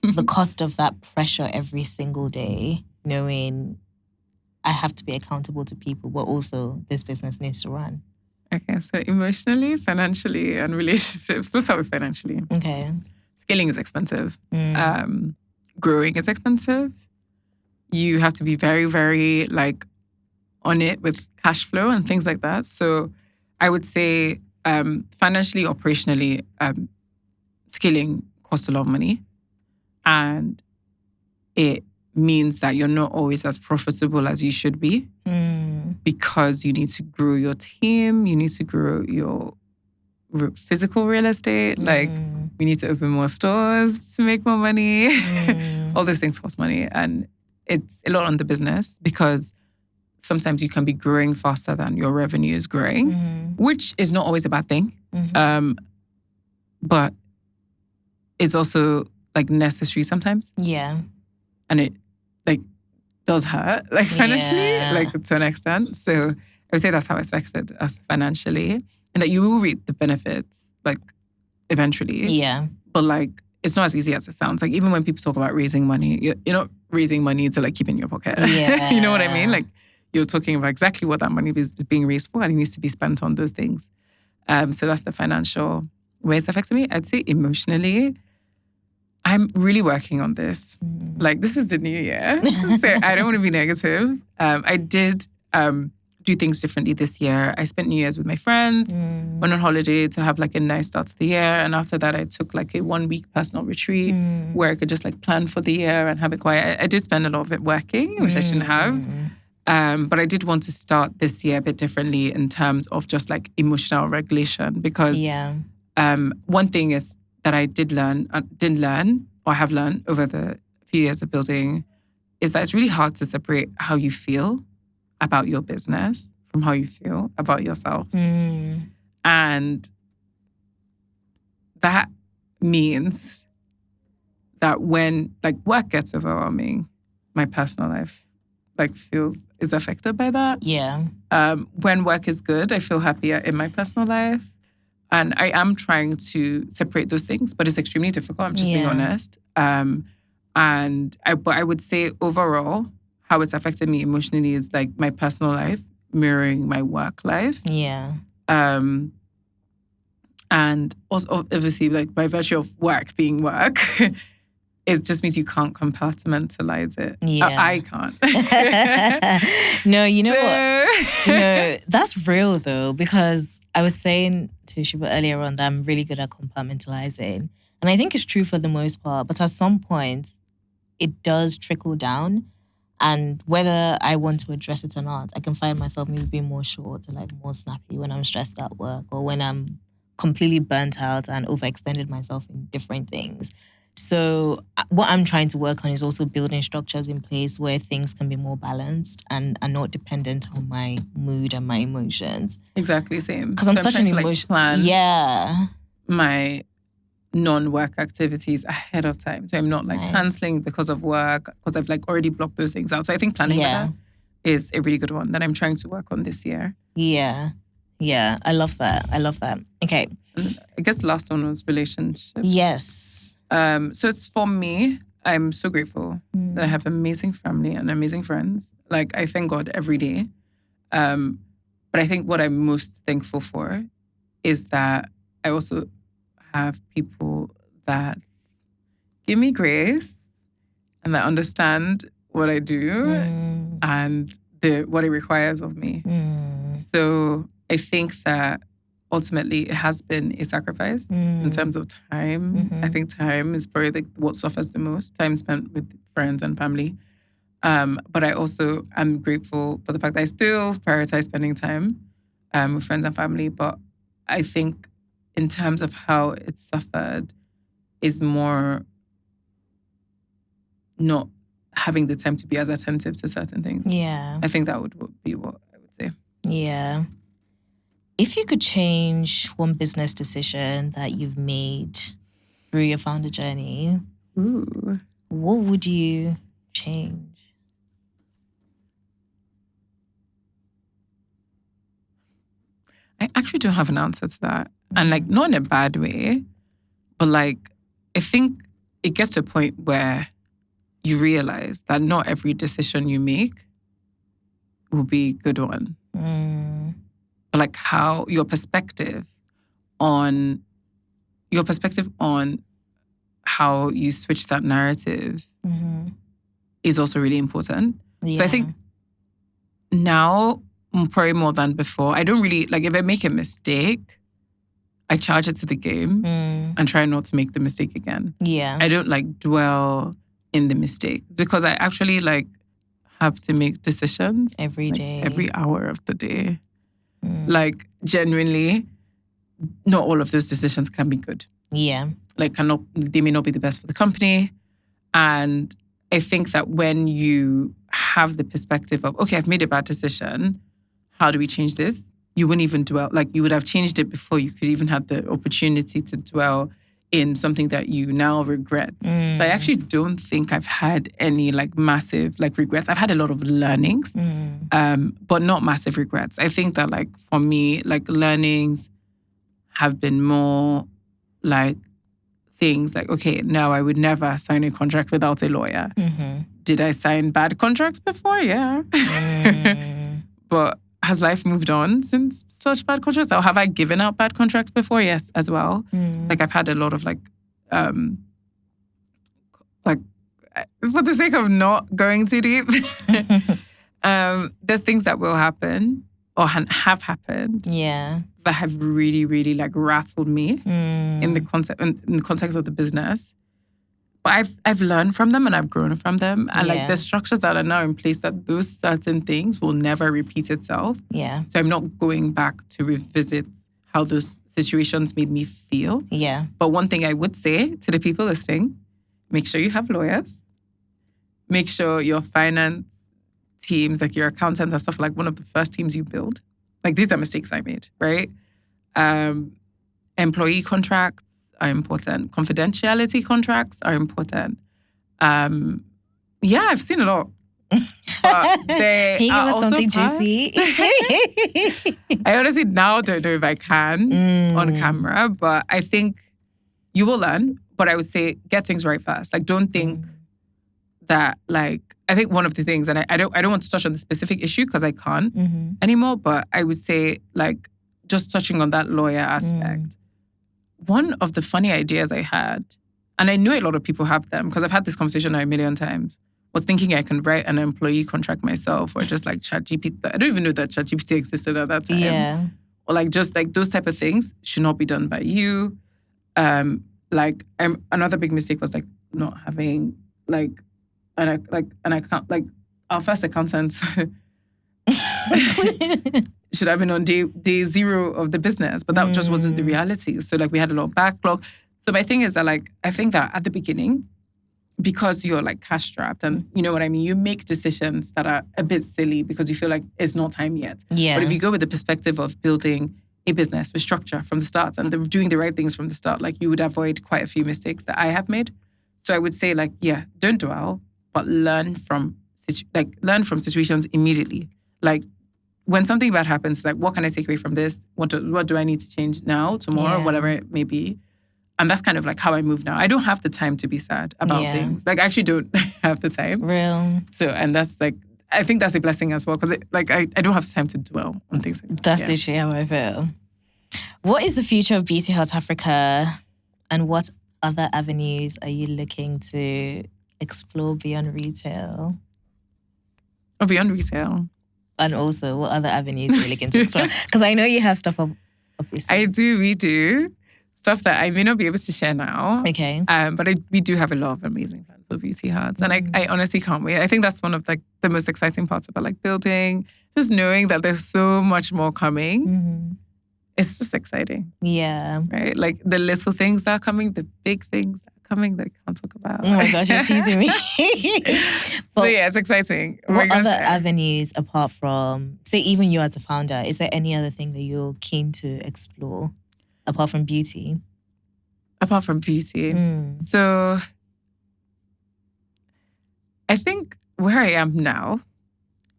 the cost of that pressure every single day, knowing I have to be accountable to people, but also this business needs to run. Okay, so emotionally, financially, and relationships. Let's start with financially. Okay. Scaling is expensive. Growing is expensive. You have to be very, very like on it with cash flow and things like that. So I would say financially, operationally, scaling costs a lot of money. And it means that you're not always as profitable as you should be, because you need to grow your team, you need to grow your physical real estate, like we need to open more stores to make more money. All those things cost money, and it's a lot on the business, because sometimes you can be growing faster than your revenue is growing, which is not always a bad thing, but it's also like necessary sometimes. Yeah. And it like does hurt, like financially, like to an extent. So I would say that's how it's affected us financially, and that you will reap the benefits like eventually. Yeah. But like it's not as easy as it sounds. Like even when people talk about raising money, you're not raising money to like keep in your pocket. Yeah. You know what I mean? Like you're talking about exactly what that money is being raised for, and it needs to be spent on those things. So that's the financial way it's affected me. I'd say emotionally, I'm really working on this. Like, this is the new year. So I don't want to be negative. I did do things differently this year. I spent New Year's with my friends, went on holiday to have like a nice start to the year. And after that, I took like a 1-week personal retreat where I could just like plan for the year and have it quiet. I did spend a lot of it working, which I shouldn't have. But I did want to start this year a bit differently in terms of just like emotional regulation, because one thing is that I didn't learn, or have learned over the few years of building, is that it's really hard to separate how you feel about your business from how you feel about yourself. And that means that when like work gets overwhelming, my personal life like is affected by that. Yeah. When work is good, I feel happier in my personal life. And I am trying to separate those things, but it's extremely difficult. I'm just being honest. But I would say overall, how it's affected me emotionally is like my personal life mirroring my work life. Yeah. And also obviously like by virtue of work being work, it just means you can't compartmentalize it. Yeah. I can't. No, you know what? You know, that's real though, because I was saying to Subu earlier on that I'm really good at compartmentalizing. And I think it's true for the most part, but at some point, it does trickle down. And whether I want to address it or not, I can find myself maybe being more short or like more snappy when I'm stressed at work or when I'm completely burnt out and overextended myself in different things. So what I'm trying to work on is also building structures in place where things can be more balanced and are not dependent on my mood and my emotions. Exactly same. Because I'm such an emotion. Plan yeah. my non-work activities ahead of time. So I'm not like cancelling because of work, because I've like already blocked those things out. So I think planning better is a really good one that I'm trying to work on this year. Yeah. Yeah. I love that. Okay. And I guess the last one was relationships. Yes. So it's for me, I'm so grateful that I have amazing family and amazing friends. Like I thank God every day. But I think what I'm most thankful for is that I also have people that give me grace and that understand what I do and what it requires of me. So I think that ultimately it has been a sacrifice in terms of time. I think time is probably what suffers the most, time spent with friends and family. But I also am grateful for the fact that I still prioritize spending time with friends and family. But I think in terms of how it suffered is more not having the time to be as attentive to certain things. Yeah. I think that would be what I would say. Yeah. If you could change one business decision that you've made through your founder journey, what would you change? I actually don't have an answer to that. And like, not in a bad way, but like, I think it gets to a point where you realize that not every decision you make will be a good one. But like how your perspective on how you switch that narrative is also really important. Yeah. So I think now, probably more than before, I don't really, like if I make a mistake, I charge it to the game and try not to make the mistake again. Yeah. I don't like dwell in the mistake because I actually like have to make decisions every day, every hour of the day. Like genuinely, not all of those decisions can be good. Yeah. Like they may not be the best for the company. And I think that when you have the perspective of, okay, I've made a bad decision, how do we change this? You wouldn't even dwell, like you would have changed it before you could even have the opportunity to dwell in something that you now regret. So I actually don't think I've had any like massive like regrets. I've had a lot of learnings, but not massive regrets. I think that like for me, like learnings have been more like things like, okay, no, I would never sign a contract without a lawyer. Did I sign bad contracts before? Yeah. But has life moved on since such bad contracts? Or have I given out bad contracts before? Yes, as well. Like I've had a lot of like for the sake of not going too deep, there's things that will happen or have happened. Yeah. That have really, really like rattled me in the context of the business. But I've learned from them and I've grown from them. And like the structures that are now in place, that those certain things will never repeat itself. Yeah. So I'm not going back to revisit how those situations made me feel. Yeah. But one thing I would say to the people listening, make sure you have lawyers. Make sure your finance teams, like your accountants and stuff, like one of the first teams you build. Like these are mistakes I made, right? Employee contracts are important. Confidentiality contracts are important. Yeah, I've seen a lot. But they can you are give us also something juicy? I honestly now don't know if I can on camera, but I think you will learn. But I would say get things right first. Like don't think that like, I think one of the things, and I don't want to touch on the specific issue because I can't anymore, but I would say like just touching on that lawyer aspect. One of the funny ideas I had, and I know a lot of people have them because I've had this conversation now a million times, was thinking I can write an employee contract myself or just like ChatGPT. I don't even know that ChatGPT existed at that time. Yeah. Or like just like those type of things should not be done by you. Another big mistake was like not having like an account, like our first accountant should have been on day zero of the business, but that just wasn't the reality. So like we had a lot of backlog. So my thing is that like, I think that at the beginning, because you're like cash strapped and you know what I mean, you make decisions that are a bit silly because you feel like it's not time yet. Yeah. But if you go with the perspective of building a business with structure from the start and doing the right things from the start, like you would avoid quite a few mistakes that I have made. So I would say like, yeah, don't dwell, but learn from situations immediately. Like when something bad happens, like what can I take away from this? What do I need to change now, tomorrow, whatever it may be? And that's kind of like how I move now. I don't have the time to be sad about things. Like I actually don't have the time. Real. So, and that's like, I think that's a blessing as well because like I don't have time to dwell on things. That's literally how I feel. What is the future of Beauty Hut Africa and what other avenues are you looking to explore beyond retail? Oh, beyond retail. And also, what other avenues are you looking to explore? Because I know you have stuff up your sleeves. We do. Stuff that I may not be able to share now. Okay. But we do have a lot of amazing plans for Beauty Huts. And I honestly can't wait. I think that's one of like the most exciting parts about like building, just knowing that there's so much more coming. Mm-hmm. It's just exciting. Yeah. Right? Like the little things that are coming, the big things that are coming that I can't talk about. Oh my gosh, you're teasing me. So yeah, it's exciting. What other avenues apart from, say even you as a founder, is there any other thing that you're keen to explore? Apart from beauty? Apart from beauty. So I think where I am now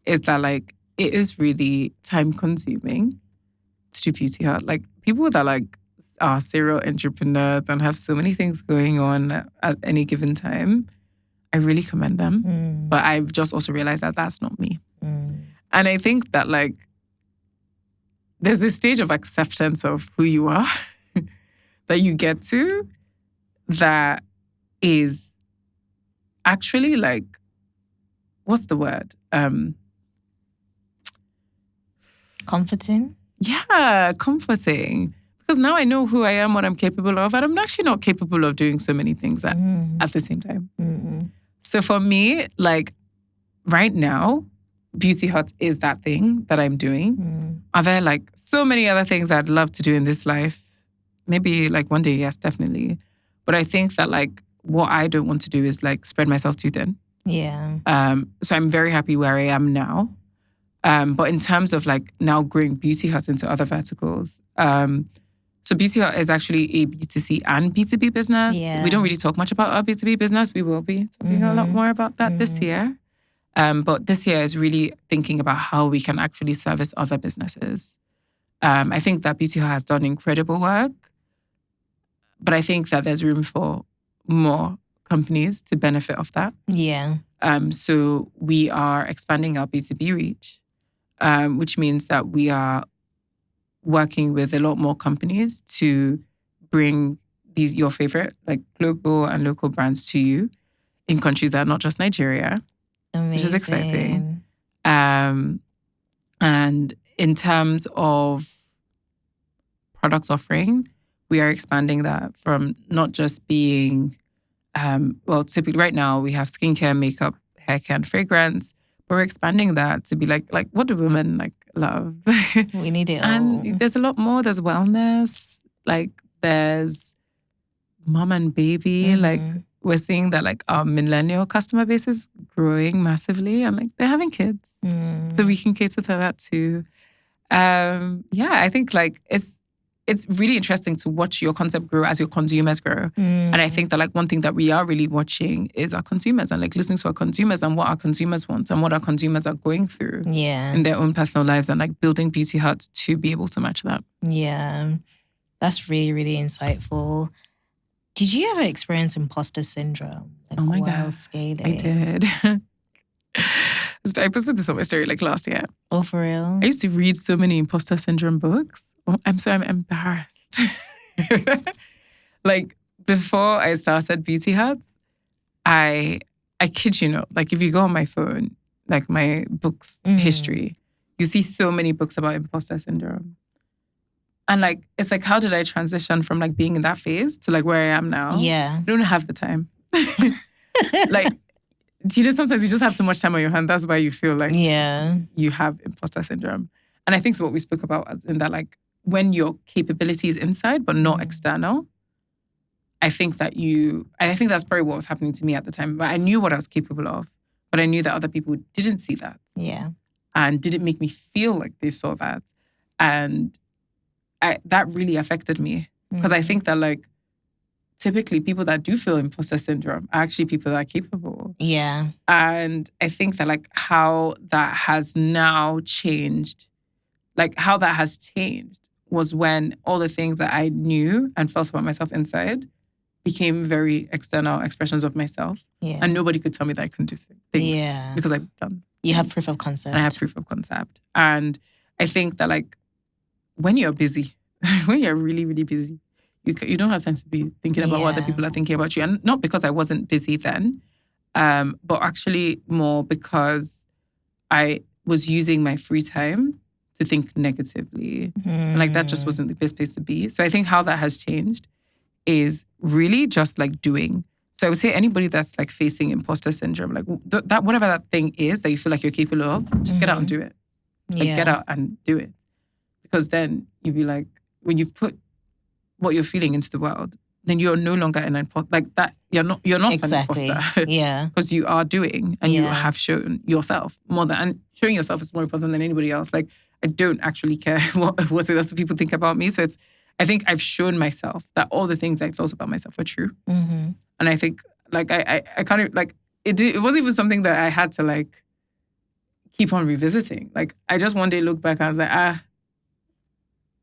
is that like it is really time consuming to do Beauty Hut. Like people that like are serial entrepreneurs and have so many things going on at any given time, I really commend them. But I've just also realized that that's not me. And I think that like there's this stage of acceptance of who you are that you get to that is actually like, what's the word? Comforting? Yeah, comforting. Because now I know who I am, what I'm capable of, and I'm actually not capable of doing so many things at the same time. So for me, like right now, Beauty Hut is that thing that I'm doing. Are there like so many other things I'd love to do in this life? Maybe like one day, yes, definitely. But I think that like what I don't want to do is like spread myself too thin. Yeah. So I'm very happy where I am now. But in terms of like now growing Beauty Hut into other verticals, so Beauty Hut is actually a B2C and B2B business. Yeah. We don't really talk much about our B2B business. We will be talking a lot more about that this year. But this year is really thinking about how we can actually service other businesses. I think that Beauty Hut has done incredible work, but I think that there's room for more companies to benefit off that. Yeah. So we are expanding our B2B reach, which means that we are working with a lot more companies to bring your favorite like global and local brands to you in countries that are not just Nigeria. Amazing. Which is exciting. And in terms of product offering, we are expanding that from not just being, typically right now we have skincare, makeup, hair care, and fragrance. But we're expanding that to be like what do women like love? We need it all. And there's a lot more. There's wellness. Like there's mom and baby. Like we're seeing that like our millennial customer base is growing massively and like they're having kids. So we can cater to that too. I think like it's really interesting to watch your concept grow as your consumers grow. And I think that like one thing that we are really watching is our consumers and like listening to our consumers and what our consumers want and what our consumers are going through in their own personal lives and like building Beauty Hut to be able to match that. Yeah, that's really, really insightful. Did you ever experience imposter syndrome? Like, oh my while God, scaling? I did. I posted this on my story like last year. Oh, for real? I used to read so many imposter syndrome books. I'm embarrassed. Like before I started Beauty Hut, I kid you not, like if you go on my phone, like my books history, you see so many books about imposter syndrome. And like, it's like, how did I transition from like being in that phase to like where I am now? Yeah. I don't have the time. Like sometimes you just have too much time on your hand. That's why you feel like you have imposter syndrome. And I think it's what we spoke about in that, like, when your capability is inside but not external, I think that's probably what was happening to me at the time. But I knew what I was capable of, but I knew that other people didn't see that. Yeah. And didn't make me feel like they saw that. And that really affected me. Because I think that, like, typically people that do feel imposter syndrome are actually people that are capable. Yeah. And I think that, like, how that has now changed, was when all the things that I knew and felt about myself inside became very external expressions of myself. Yeah. And nobody could tell me that I couldn't do things. Yeah. Because I've done. You have proof of concept. And I have proof of concept. And I think that, like, when you're busy, when you're really, really busy, you don't have time to be thinking about what other people are thinking about you. And not because I wasn't busy then, but actually more because I was using my free time to think negatively. And, like, that just wasn't the best place to be. So I think how that has changed is really just, like, doing. So I would say anybody that's, like, facing imposter syndrome, like, that whatever that thing is that you feel like you're capable of, just get out and do it. Like, get out and do it. Because then you'll be like, when you put what you're feeling into the world, then you're no longer an imposter. Like, that, you're not exactly. an imposter. Yeah. Because you are doing and you have shown yourself more than, and showing yourself is more important than anybody else. Like, I don't actually care what else people think about me. So I think I've shown myself that all the things I thought about myself are true. Mm-hmm. And I think, like, I kind of, like, it wasn't even something that I had to, like, keep on revisiting. Like, I just one day looked back and I was like,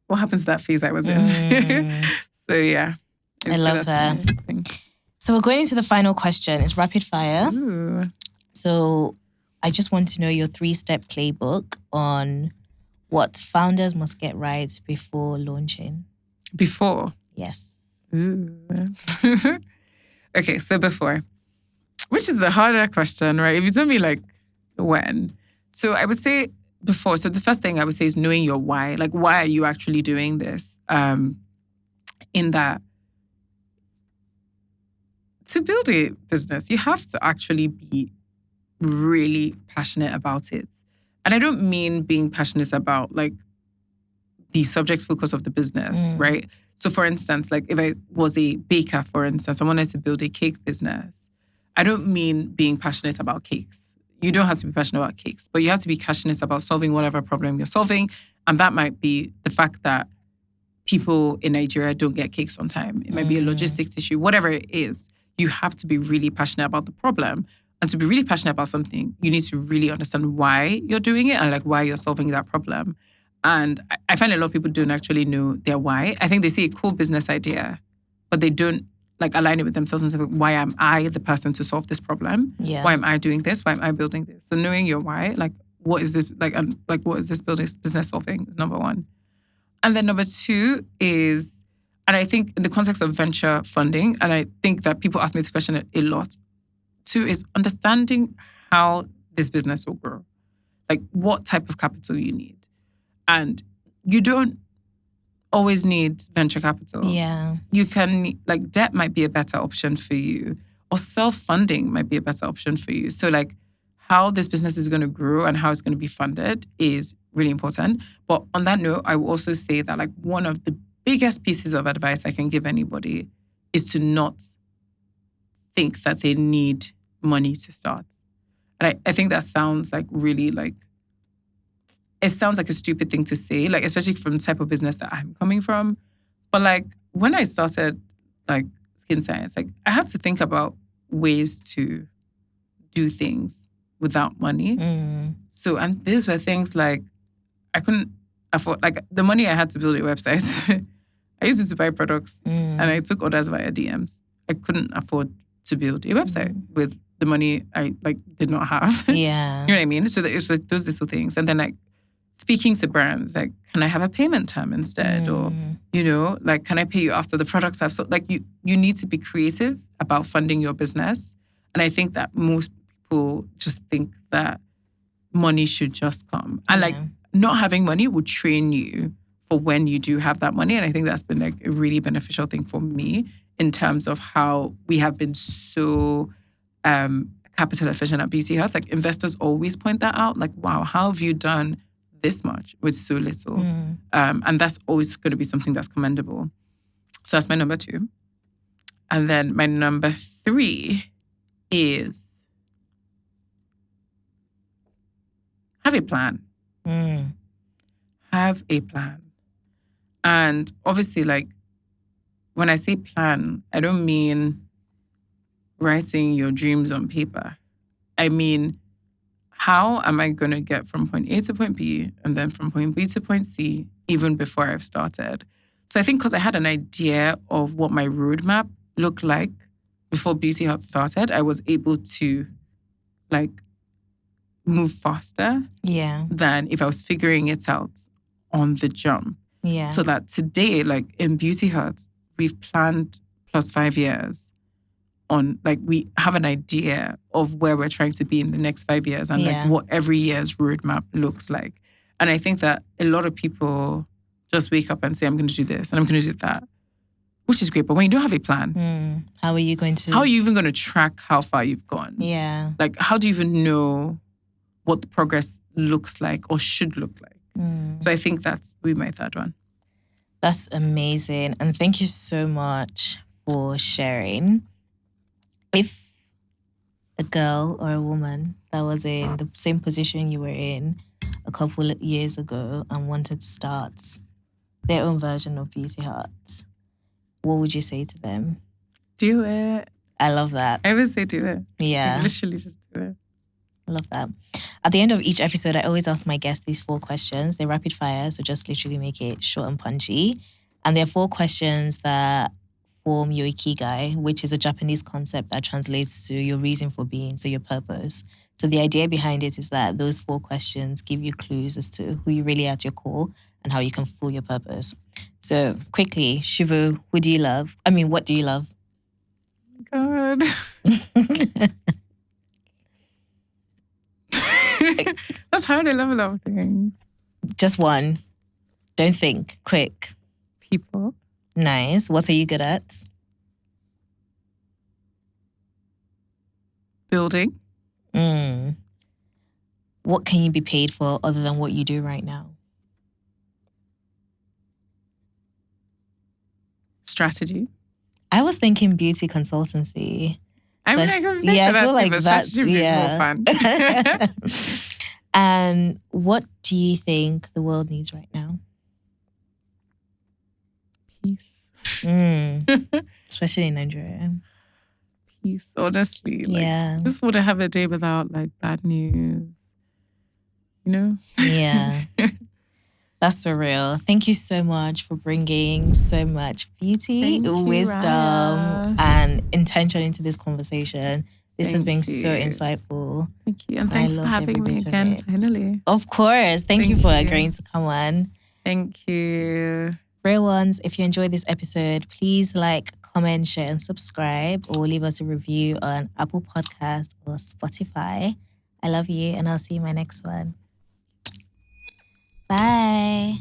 what happens to that phase I was in? So, yeah. I love that. So we're going into the final question. It's rapid fire. Ooh. So I just want to know your 3-step playbook on what founders must get right before launching. Before? Yes. Ooh. Okay, so before, which is the harder question, right? If you tell me, like, when. So I would say before. So the first thing I would say is knowing your why. Like, why are you actually doing this? In that, to build a business, you have to actually be really passionate about it. And I don't mean being passionate about, like, the subject focus of the business, right? So for instance, like, if I was a baker, for instance, I wanted to build a cake business. I don't mean being passionate about cakes. You don't have to be passionate about cakes, but you have to be passionate about solving whatever problem you're solving. And that might be the fact that people in Nigeria don't get cakes on time. It might be a logistics issue, whatever it is. You have to be really passionate about the problem. And to be really passionate about something, you need to really understand why you're doing it and, like, why you're solving that problem. And I find a lot of people don't actually know their why. I think they see a cool business idea, but they don't, like, align it with themselves and say, why am I the person to solve this problem? Yeah. Why am I doing this? Why am I building this? So knowing your why, like, what is this, like, and, like, what is this business solving is number one. And then number two is, and I think in the context of venture funding, and I think that people ask me this question a lot, two is understanding how this business will grow. Like, what type of capital you need. And you don't always need venture capital. Yeah. You can, like, debt might be a better option for you, or self-funding might be a better option for you. So, like, how this business is going to grow and how it's going to be funded is really important. But on that note, I will also say that, like, one of the biggest pieces of advice I can give anybody is to not think that they need money to start. And I think that sounds like really, like, it sounds like a stupid thing to say, like, especially from the type of business that I'm coming from. But, like, when I started, like, Skin Science, like, I had to think about ways to do things without money. So, and these were things like, I couldn't afford, like, the money I had to build a website. I used it to buy products and I took orders via DMs. I couldn't afford to build a website with the money I, like, did not have. Yeah. You know what I mean? So it's like those little things. And then, like, speaking to brands, like, can I have a payment term instead? Or, you know, like, can I pay you after the products I've sold? Like, you need to be creative about funding your business. And I think that most people just think that money should just come. And, like, not having money will train you for when you do have that money. And I think that's been, like, a really beneficial thing for me in terms of how we have been so capital efficient at Beauty Huts. Like investors always point that out. Like, wow, how have you done this much with so little? And that's always going to be something that's commendable. So that's my number 2. And then my number 3 is have a plan. Have a plan. And obviously, like, when I say plan, I don't mean writing your dreams on paper. I mean, how am I going to get from point A to point B and then from point B to point C even before I've started? So I think because I had an idea of what my roadmap looked like before Beauty Hut started, I was able to like move faster than if I was figuring it out on the jump. Yeah. So that today, like in Beauty Hut, we've planned plus 5 years on, like, we have an idea of where we're trying to be in the next 5 years and like what every year's roadmap looks like. And I think that a lot of people just wake up and say, I'm going to do this and I'm going to do that, which is great. But when you don't have a plan, how are you even going to track how far you've gone? Yeah. Like, how do you even know what the progress looks like or should look like? So I think that's be my third one. That's amazing. And thank you so much for sharing. If a girl or a woman that was in the same position you were in a couple of years ago and wanted to start their own version of Beauty Huts, what would you say to them? Do it. I love that. I would say do it. Yeah. Like, literally just do it. I love that. At the end of each episode, I always ask my guests these 4 questions. They're rapid fire, so just literally make it short and punchy. And there are 4 questions that form your ikigai, which is a Japanese concept that translates to your reason for being, so your purpose. So the idea behind it is that those 4 questions give you clues as to who you really are at your core and how you can fulfill your purpose. So quickly, Subu, what do you love? God. That's hard. I love a lot of things. Just one. Don't think. Quick. People. Nice. What are you good at? Building. What can you be paid for other than what you do right now? Strategy. I was thinking beauty consultancy. I mean, I can think I that feel too, like but that's strategy would be more fun. And what do you think the world needs right now? Peace. Especially in Nigeria. Peace, honestly. Like, just want to have a day without like bad news. You know? Yeah. That's surreal. Thank you so much for bringing so much beauty, wisdom, and intention into this conversation. This has been so insightful. Thank you. And thanks for having me again, finally. Of course. Thank you for agreeing to come on. Thank you. Real ones, if you enjoyed this episode, please like, comment, share, and subscribe, or leave us a review on Apple Podcast or Spotify. I love you, and I'll see you in my next one. Bye.